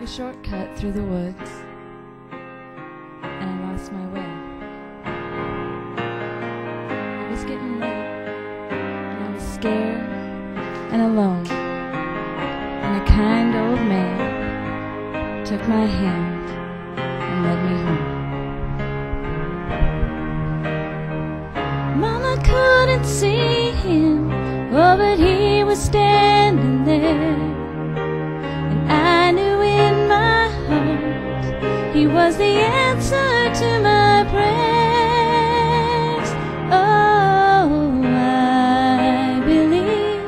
shortcut through the woods, and I lost my way. It was getting late, and I was scared and alone, and a kind old man took my hand and led me home. Mama couldn't see him, oh, but he was standing there. I knew in my heart he was the answer to my prayers. Oh, I believe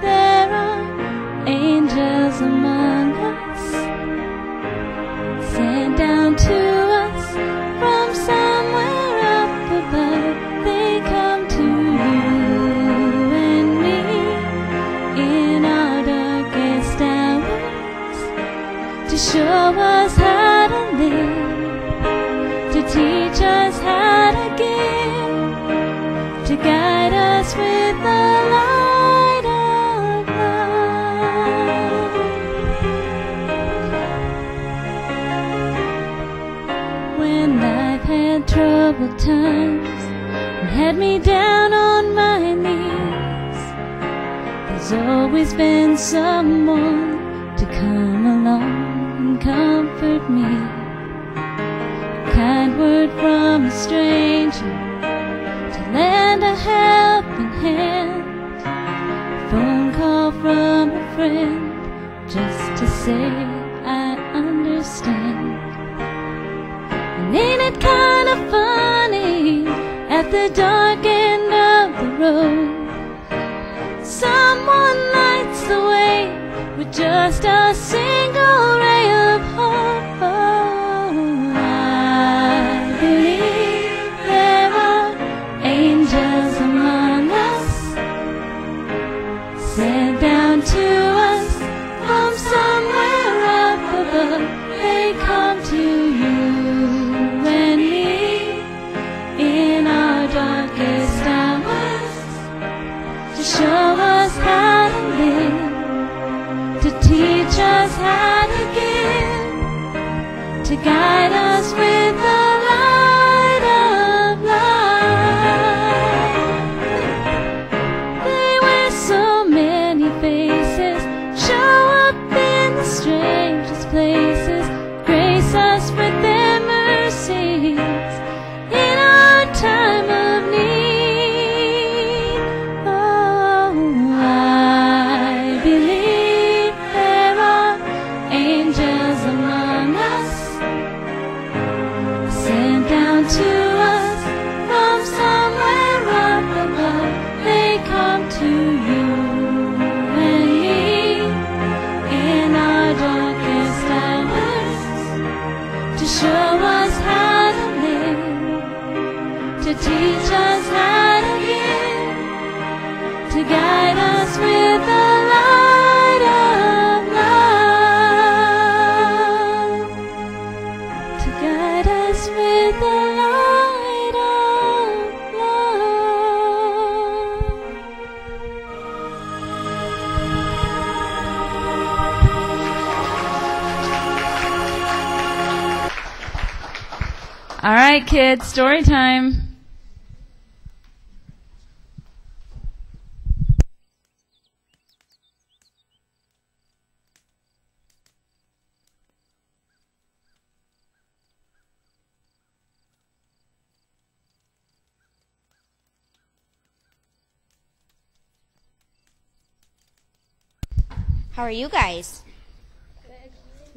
there are angels among us, sent down to us from somewhere up above. They come to you and me in our darkest hour, to show us how to live, to teach us how to give, to guide us with the light of love. When I've had troubled times and had me down on my knees, there's always been someone to come along and comfort me. A kind word from a stranger to lend a helping hand, a phone call from a friend just to say I understand. And ain't it kind of funny, at the dark end of the road, someone lights the way with just a single ray of hope. Oh, I believe there are angels among us, sent down to us from somewhere up above. They come to you and me in our darkest hours, to show us how to live, to teach us how to give, to guide us with the light of love. They wear so many faces, show up in the strangest places, grace us with their mercies in our time of need. Oh, I believe there are angels among us, sent down to us from somewhere up above. They come to you and me in our darkest hours, to show us how to live, to teach us how to give, to guide us with the light of love, to guide us with the light of love. All right, kids, story time. How are you guys?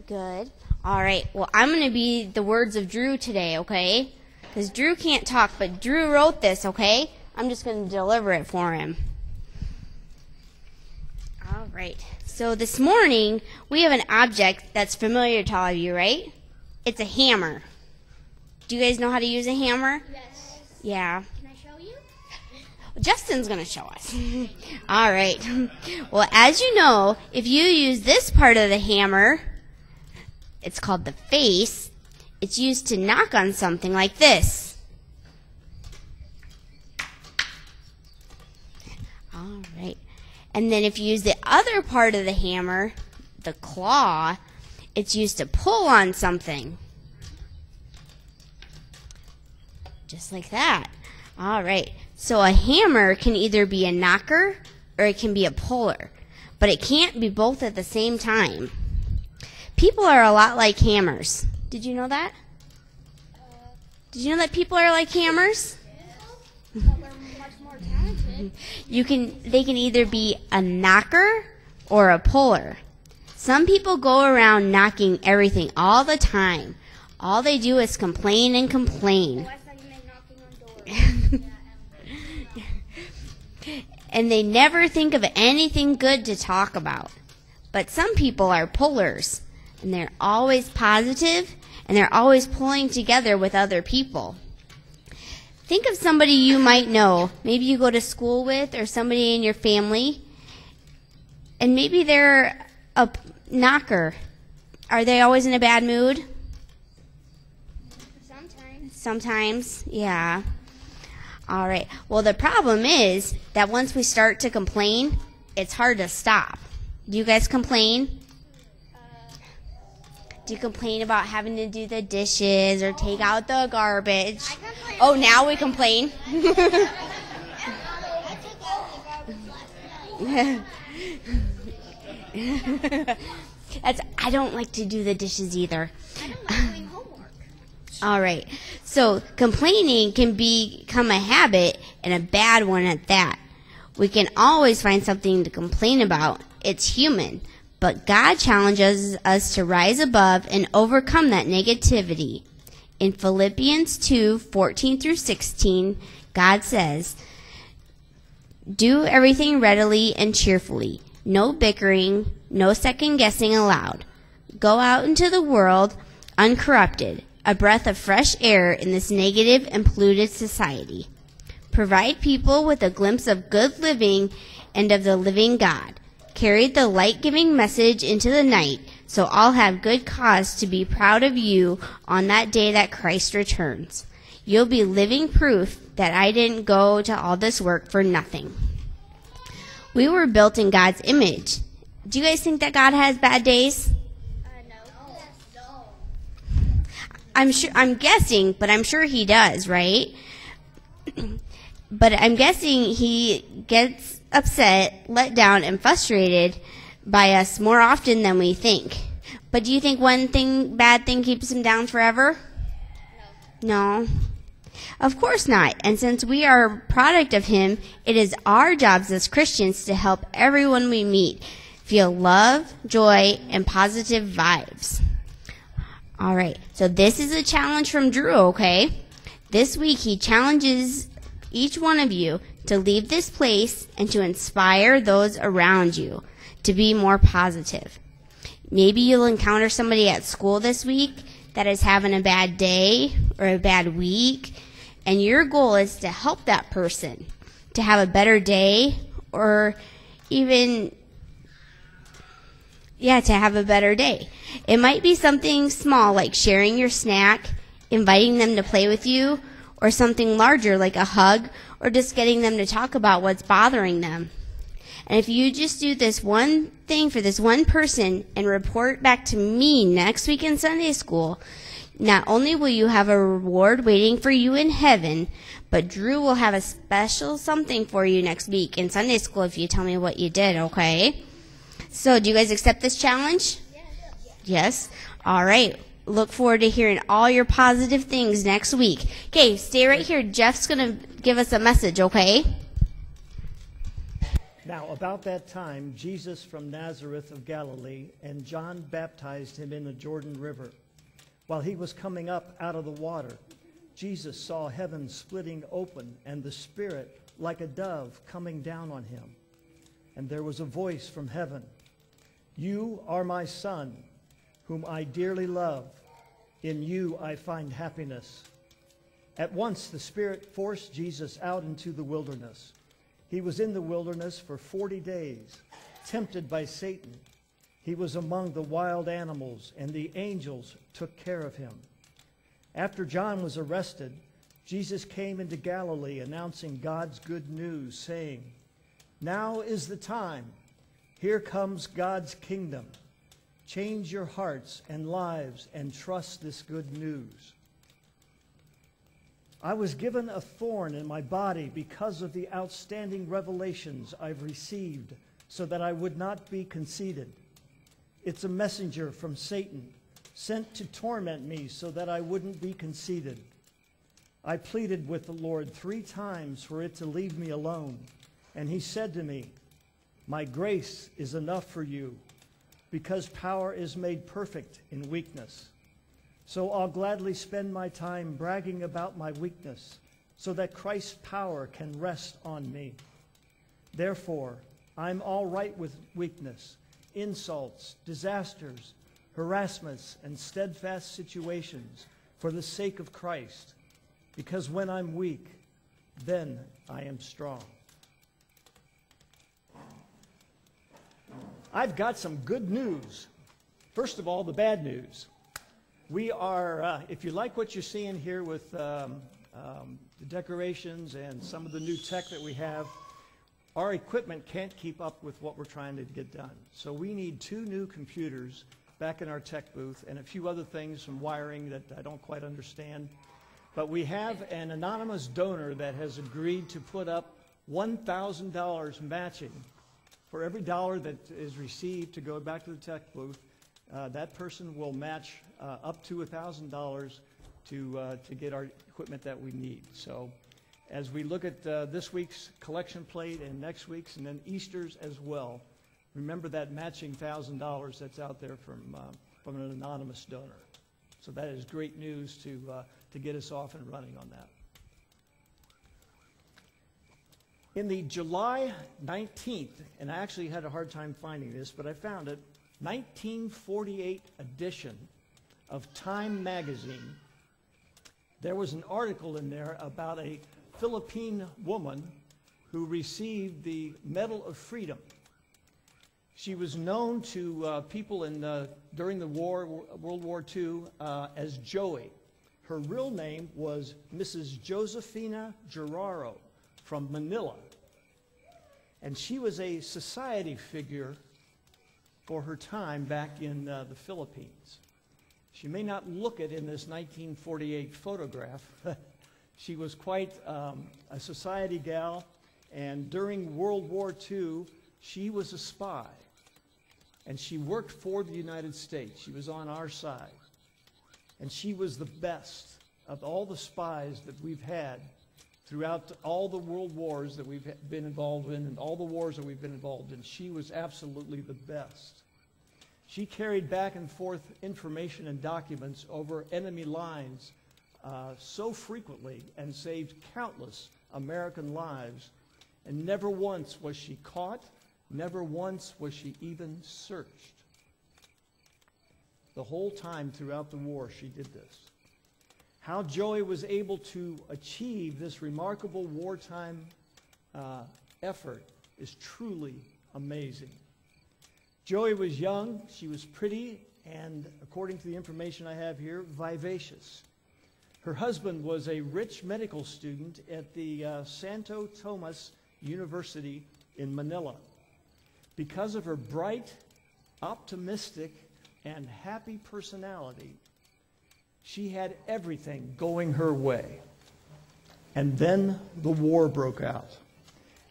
Good. All right. Well, I'm going to be the words of Drew today, okay? Because Drew can't talk, but Drew wrote this, okay? I'm just going to deliver it for him. All right. So this morning, we have an object that's familiar to all of you, right? It's a hammer. Do you guys know how to use a hammer? Yes. Yeah. Can I show you? Justin's going to show us. All right. Well, as you know, if you use this part of the hammer, it's called the face. It's used to knock on something like this. All right. And then if you use the other part of the hammer, the claw, It's used to pull on something. Just like that. All right. So a hammer can either be a knocker or it can be a puller, but it can't be both at the same time. People are a lot like hammers. Did you know that? Did you know that people are like hammers? But we're much more talented. They can either be a knocker or a puller. Some people go around knocking everything all the time. All they do is complain and complain. Why don't you make knocking on doors? And they never think of anything good to talk about. But some people are pullers, and they're always positive, and they're always pulling together with other people. Think of somebody you might know, maybe you go to school with, or somebody in your family, and maybe they're a knocker. Are they always in a bad mood? Sometimes, yeah. All right. Well, the problem is that once we start to complain, it's hard to stop. Do you guys complain? Do you complain about having to do the dishes or take out the garbage? Oh, now we complain. I don't like to do the dishes either. I don't like doing homework. All right. So complaining can become a habit, and a bad one at that. We can always find something to complain about. It's human. But God challenges us to rise above and overcome that negativity. In Philippians 2:14 through 16, God says, "Do everything readily and cheerfully. No bickering, no second guessing allowed. Go out into the world uncorrupted, a breath of fresh air in this negative and polluted society. Provide people with a glimpse of good living and of the living God. Carry the light-giving message into the night so I'll have good cause to be proud of you on that day that Christ returns. You'll be living proof that I didn't go to all this work for nothing." We were built in God's image. Do you guys think that God has bad days? No. I'm guessing, but I'm sure he does, right? But I'm guessing he gets upset, let down, and frustrated by us more often than we think. But do you think one bad thing keeps him down forever? No. Of course not. And since we are a product of him, it is our jobs as Christians to help everyone we meet feel love, joy, and positive vibes. All right. So this is a challenge from Drew, okay? This week he challenges each one of you to leave this place and to inspire those around you to be more positive. Maybe you'll encounter somebody at school this week that is having a bad day or a bad week, and your goal is to help that person to have a better day, or even, to have a better day. It might be something small like sharing your snack, inviting them to play with you, or something larger like a hug, or just getting them to talk about what's bothering them. And if you just do this one thing for this one person and report back to me next week in Sunday school, not only will you have a reward waiting for you in heaven, but Drew will have a special something for you next week in Sunday school if you tell me what you did, okay? So do you guys accept this challenge? Yes? All right. Look forward to hearing all your positive things next week. Okay, stay right here. Jeff's going to give us a message, okay? Now, about that time, Jesus from Nazareth of Galilee and John baptized him in the Jordan River. While he was coming up out of the water, Jesus saw heaven splitting open and the Spirit like a dove coming down on him. And there was a voice from heaven, "You are my Son, whom I dearly love. In you I find happiness." At once the Spirit forced Jesus out into the wilderness. He was in the wilderness for 40 days, tempted by Satan. He was among the wild animals, and the angels took care of him. After John was arrested, Jesus came into Galilee announcing God's good news, saying, "Now is the time. Here comes God's kingdom." Change your hearts and lives and trust this good news. I was given a thorn in my body because of the outstanding revelations I've received, so that I would not be conceited. It's a messenger from Satan, sent to torment me so that I wouldn't be conceited. I pleaded with the Lord 3 times for it to leave me alone, and he said to me, "My grace is enough for you, because power is made perfect in weakness. So I'll gladly spend my time bragging about my weakness, so that Christ's power can rest on me. Therefore, I'm all right with weakness, insults, disasters, harassments, and steadfast situations for the sake of Christ, because when I'm weak, then I am strong." I've got some good news. First of all, the bad news. We are, if you like what you're seeing here with the decorations and some of the new tech that we have, our equipment can't keep up with what we're trying to get done. So we need 2 new computers back in our tech booth and a few other things, some wiring that I don't quite understand. But we have an anonymous donor that has agreed to put up $1,000 matching for every dollar that is received to go back to the tech booth. That person will match up to $1,000 to get our equipment that we need. So as we look at this week's collection plate and next week's and then Easter's as well, remember that matching $1,000 that's out there from an anonymous donor. So that is great news to get us off and running on that. In the July 19th, and I actually had a hard time finding this, but I found it, 1948 edition of Time magazine, there was an article in there about a Philippine woman who received the Medal of Freedom. She was known to people during the war, World War II, as Joey. Her real name was Mrs. Josefina Geraro from Manila. And she was a society figure for her time back in the Philippines. She may not look it in this 1948 photograph. She was quite a society gal, and during World War II, she was a spy. And she worked for the United States. She was on our side. And she was the best of all the spies that we've had throughout all the world wars that we've been involved in and all the wars that we've been involved in. She was absolutely the best. She carried back and forth information and documents over enemy lines so frequently and saved countless American lives. And never once was she caught, never once was she even searched. The whole time throughout the war she did this. How Joey was able to achieve this remarkable wartime effort is truly amazing. Joey was young, she was pretty, and according to the information I have here, vivacious. Her husband was a rich medical student at the Santo Tomas University in Manila. Because of her bright, optimistic, and happy personality, she had everything going her way. And then the war broke out.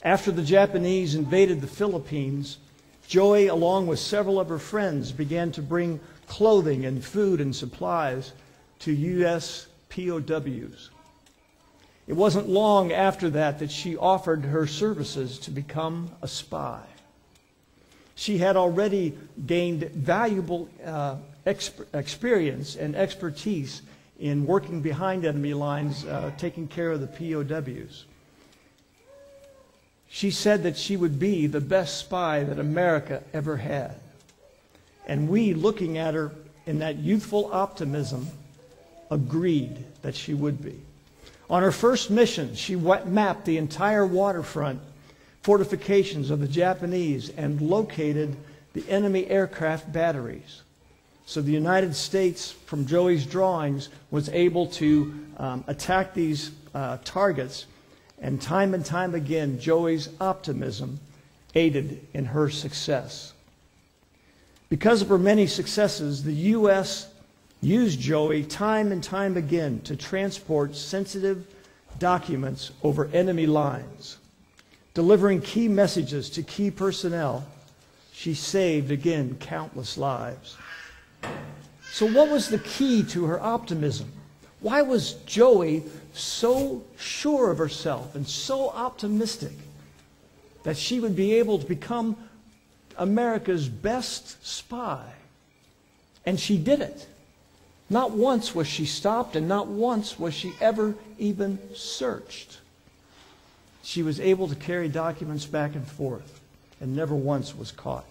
After the Japanese invaded the Philippines, Joey, along with several of her friends, began to bring clothing and food and supplies to U.S. POWs. It wasn't long after that she offered her services to become a spy. She had already gained valuable experience and expertise in working behind enemy lines, taking care of the POWs. She said that she would be the best spy that America ever had. And we, looking at her in that youthful optimism, agreed that she would be. On her first mission, she mapped the entire waterfront fortifications of the Japanese and located the enemy aircraft batteries. So the United States, from Joey's drawings, was able to attack these targets. And time again, Joey's optimism aided in her success. Because of her many successes, the U.S. used Joey time and time again to transport sensitive documents over enemy lines. Delivering key messages to key personnel, she saved, again, countless lives. So what was the key to her optimism? Why was Joey so sure of herself and so optimistic that she would be able to become America's best spy? And she did it. Not once was she stopped, and not once was she ever even searched. She was able to carry documents back and forth, and never once was caught.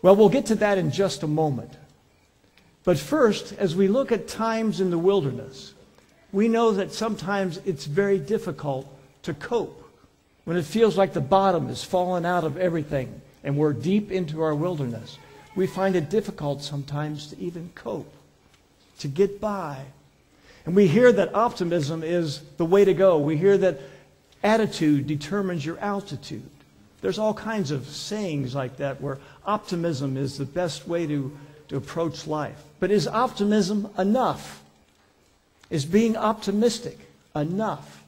Well, we'll get to that in just a moment. But first, as we look at times in the wilderness, we know that sometimes it's very difficult to cope. When it feels like the bottom is fallen out of everything and we're deep into our wilderness, we find it difficult sometimes to even cope, to get by. And we hear that optimism is the way to go. We hear that attitude determines your altitude. There's all kinds of sayings like that where optimism is the best way to approach life. But is optimism enough? Is being optimistic enough?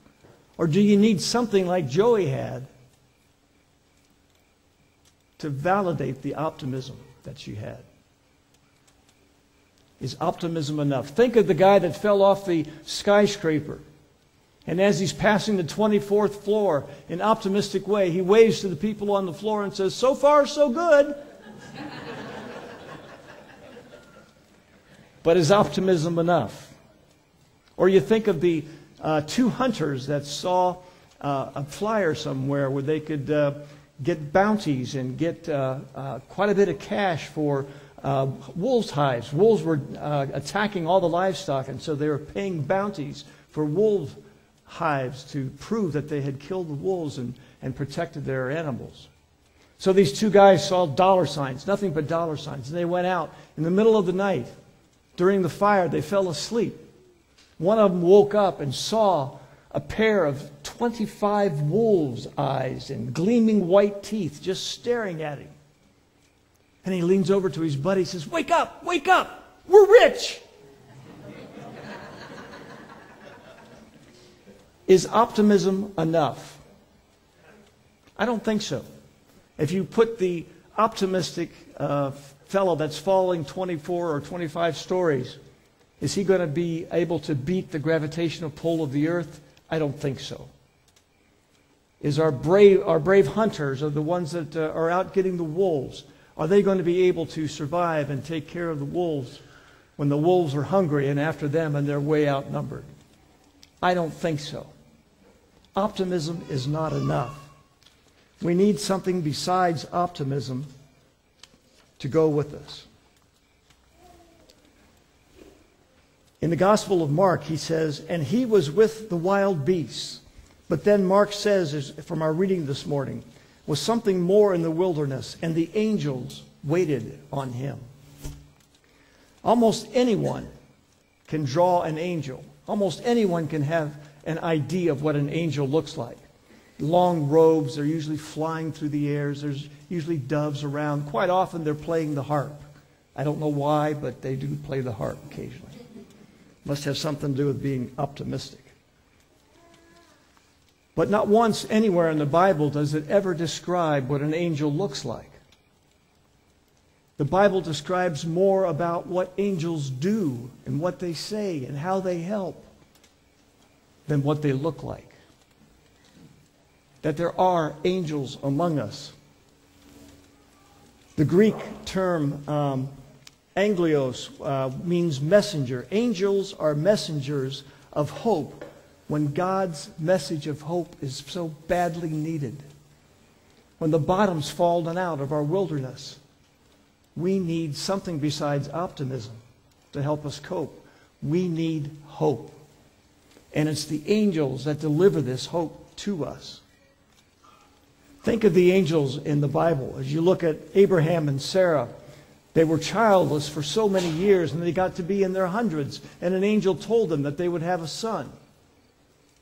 Or do you need something like Joey had to validate the optimism that she had? Is optimism enough? Think of the guy that fell off the skyscraper. And as he's passing the 24th floor, in an optimistic way, he waves to the people on the floor and says, "So far, so good." But is optimism enough? Or you think of the two hunters that saw a flyer somewhere where they could get bounties and get quite a bit of cash for wolves' hides. Wolves were attacking all the livestock, and so they were paying bounties for wolf hives to prove that they had killed the wolves and protected their animals. So these two guys saw dollar signs, nothing but dollar signs, and they went out in the middle of the night. During the fire, they fell asleep. One of them woke up and saw a pair of 25 wolves' eyes and gleaming white teeth just staring at him. And he leans over to his buddy and says, wake up, we're rich." Is optimism enough? I don't think so. If you put the optimistic fellow that's falling 24 or 25 stories, is he going to be able to beat the gravitational pull of the earth? I don't think so. Is our brave hunters, are the ones that are out getting the wolves, are they going to be able to survive and take care of the wolves when the wolves are hungry and after them and they're way outnumbered? I don't think so. Optimism is not enough. We need something besides optimism to go with us. In the Gospel of Mark, he says, "And he was with the wild beasts." But then Mark says, from our reading this morning, was something more in the wilderness, and the angels waited on him. Almost anyone can draw an angel. Almost anyone can have an idea of what an angel looks like. Long robes, they're usually flying through the airs. There's usually doves around. Quite often they're playing the harp. I don't know why, but they do play the harp occasionally. Must have something to do with being optimistic. But not once anywhere in the Bible does it ever describe what an angel looks like. The Bible describes more about what angels do and what they say and how they help than what they look like. That there are angels among us. The Greek term anglios means messenger. Angels are messengers of hope when God's message of hope is so badly needed. When the bottom's fallen out of our wilderness, we need something besides optimism to help us cope. We need hope. And it's the angels that deliver this hope to us. Think of the angels in the Bible. As you look at Abraham and Sarah, they were childless for so many years, and they got to be in their hundreds, and an angel told them that they would have a son.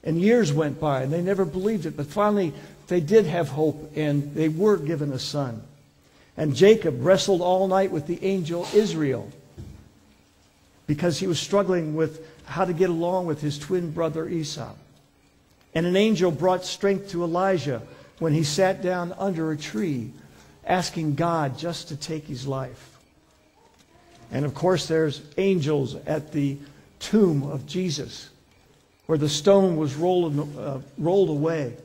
And years went by, and they never believed it, but finally they did have hope, and they were given a son. And Jacob wrestled all night with the angel Israel because he was struggling with how to get along with his twin brother Esau. And an angel brought strength to Elijah when he sat down under a tree asking God just to take his life. And of course there's angels at the tomb of Jesus where the stone was rolled away.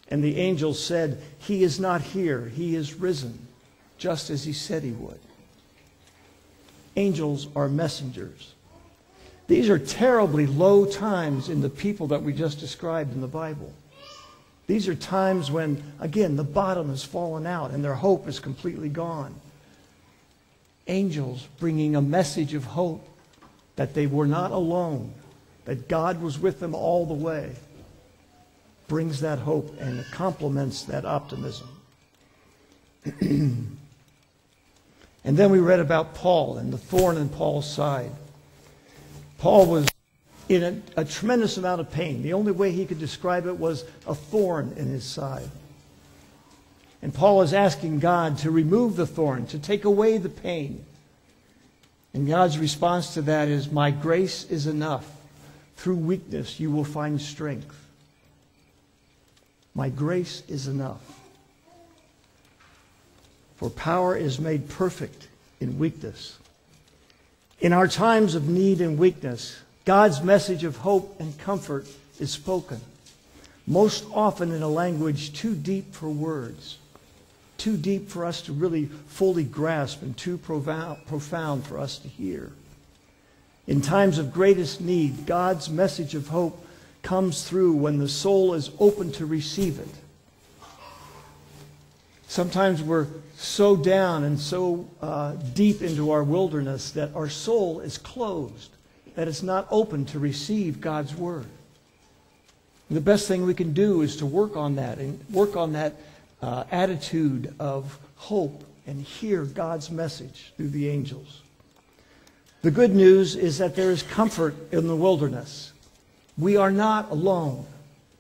And the angels said, "He is not here, he is risen," just as he said he would. Angels are messengers. These are terribly low times in the people that we just described in the Bible. These are times when, again, the bottom has fallen out and their hope is completely gone. Angels bringing a message of hope that they were not alone, that God was with them all the way, brings that hope and complements that optimism. And then we read about Paul and the thorn in Paul's side. Paul was in a tremendous amount of pain. The only way he could describe it was a thorn in his side. And Paul is asking God to remove the thorn, to take away the pain. And God's response to that is, "My grace is enough. Through weakness you will find strength." My grace is enough. For power is made perfect in weakness. In our times of need and weakness, God's message of hope and comfort is spoken, most often in a language too deep for words, too deep for us to really fully grasp, and too profound for us to hear. In times of greatest need, God's message of hope comes through when the soul is open to receive it. Sometimes we're so down and so deep into our wilderness that our soul is closed, that it's not open to receive God's word. The best thing we can do is to work on that, and work on that attitude of hope and hear God's message through the angels. The good news is that there is comfort in the wilderness. We are not alone.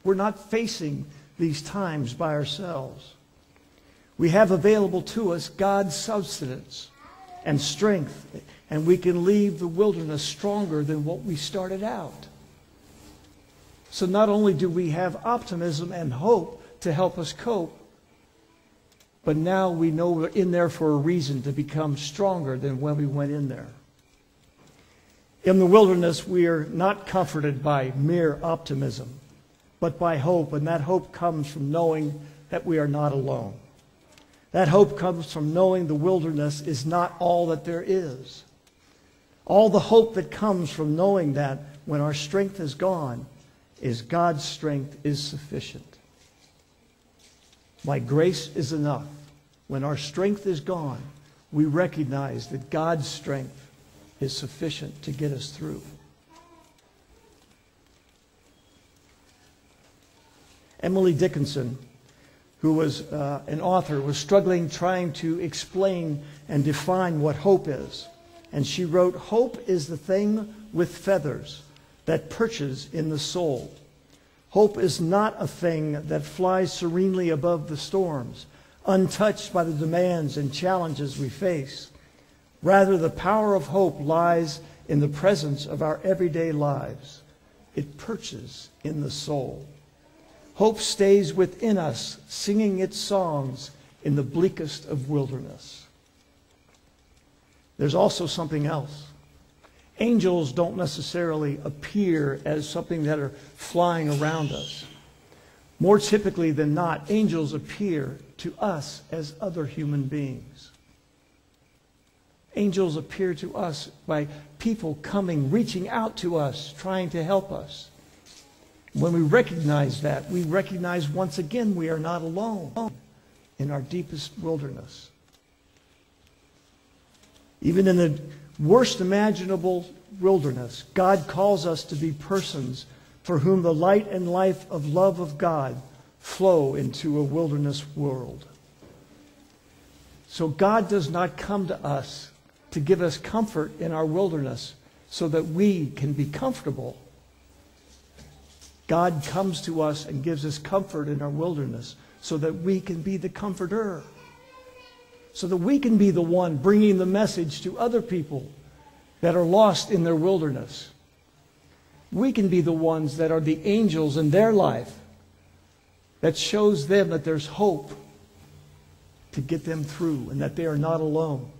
We're not facing these times by ourselves. We have available to us God's substance and strength, and we can leave the wilderness stronger than what we started out. So not only do we have optimism and hope to help us cope, but now we know we're in there for a reason, to become stronger than when we went in there. In the wilderness, we are not comforted by mere optimism, but by hope, and that hope comes from knowing that we are not alone. That hope comes from knowing the wilderness is not all that there is. All the hope that comes from knowing that when our strength is gone is God's strength is sufficient. My grace is enough. When our strength is gone, we recognize that God's strength is sufficient to get us through. Emily Dickinson, who was an author, was struggling trying to explain and define what hope is. And she wrote, "Hope is the thing with feathers that perches in the soul. Hope is not a thing that flies serenely above the storms, untouched by the demands and challenges we face. Rather, the power of hope lies in the presence of our everyday lives. It perches in the soul. Hope stays within us, singing its songs in the bleakest of wilderness." There's also something else. Angels don't necessarily appear as something that are flying around us. More typically than not, angels appear to us as other human beings. Angels appear to us by people coming, reaching out to us, trying to help us. When we recognize that, we recognize once again we are not alone in our deepest wilderness. Even in the worst imaginable wilderness, God calls us to be persons for whom the light and life of love of God flow into a wilderness world. So God does not come to us to give us comfort in our wilderness so that we can be comfortable. God comes to us and gives us comfort in our wilderness so that we can be the comforter. so that we can be the one bringing the message to other people that are lost in their wilderness. We can be the ones that are the angels in their life that shows them that there's hope to get them through and that they are not alone.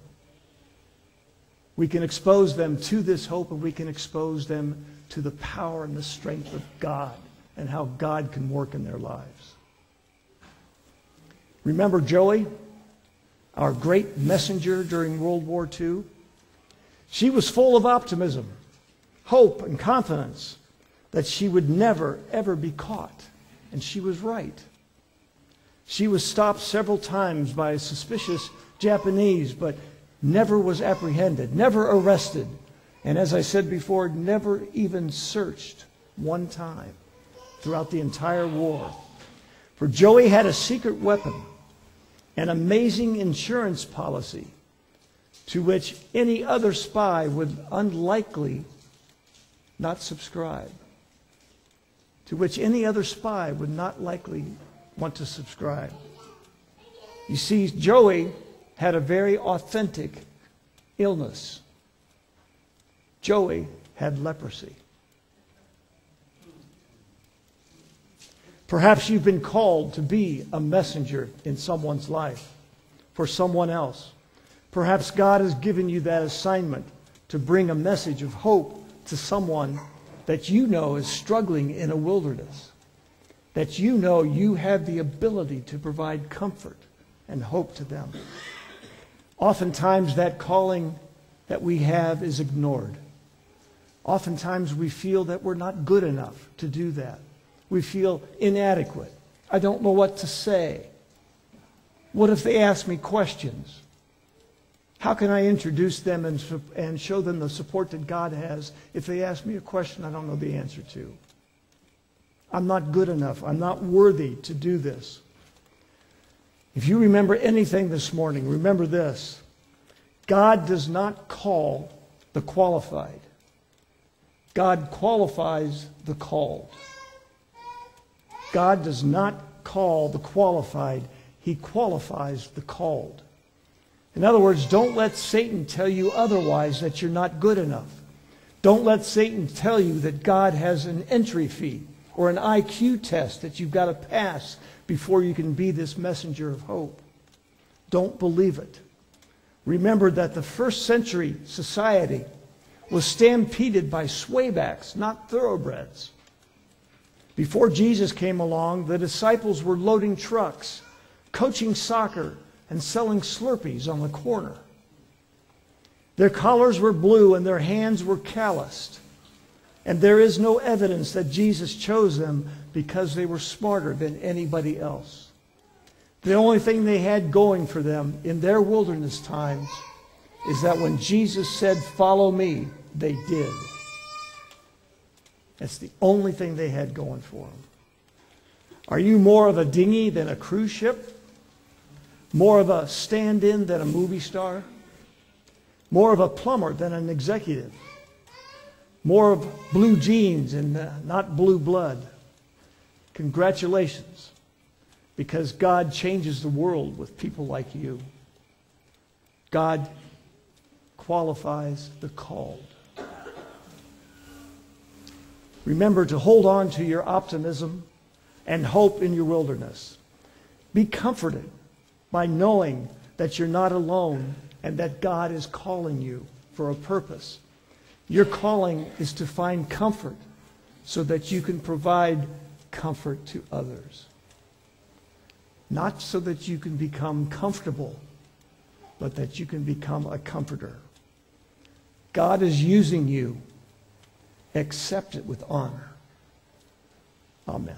We can expose them to this hope, and we can expose them to the power and the strength of God and how God can work in their lives. Remember Joey, our great messenger during World War II? She was full of optimism, hope, and confidence that she would never, ever be caught. And she was right. She was stopped several times by suspicious Japanese, but never was apprehended, never arrested, and as I said before, never even searched one time throughout the entire war. For Joey had a secret weapon, an amazing insurance policy to which any other spy would unlikely not subscribe, to which any other spy would not likely want to subscribe. You see, Joey had a very authentic illness. Joey had leprosy. Perhaps you've been called to be a messenger in someone's life for someone else. Perhaps God has given you that assignment to bring a message of hope to someone that you know is struggling in a wilderness, that you know you have the ability to provide comfort and hope to them. Oftentimes that calling that we have is ignored. Oftentimes we feel that we're not good enough to do that. We feel inadequate. I don't know what to say. What if they ask me questions? How can I introduce them and show them the support that God has if they ask me a question I don't know the answer to? I'm not good enough. I'm not worthy to do this. If you remember anything this morning, remember this. God does not call the qualified. God qualifies the called. God does not call the qualified. He qualifies the called. In other words, don't let Satan tell you otherwise, that you're not good enough. Don't let Satan tell you that God has an entry fee or an IQ test that you've got to pass before you can be this messenger of hope. Don't believe it. Remember that the first century society was stampeded by swaybacks, not thoroughbreds. Before Jesus came along, the disciples were loading trucks, coaching soccer, and selling Slurpees on the corner. Their collars were blue and their hands were calloused. And there is no evidence that Jesus chose them because they were smarter than anybody else. The only thing they had going for them in their wilderness times is that when Jesus said, "Follow me," they did. That's the only thing they had going for them. Are you more of a dinghy than a cruise ship? More of a stand-in than a movie star? More of a plumber than an executive? More of blue jeans and not blue blood? Congratulations, because God changes the world with people like you. God qualifies the called. Remember to hold on to your optimism and hope in your wilderness. Be comforted by knowing that you're not alone and that God is calling you for a purpose. Your calling is to find comfort so that you can provide comfort to others. Not so that you can become comfortable, but that you can become a comforter. God is using you. Accept it with honor. Amen.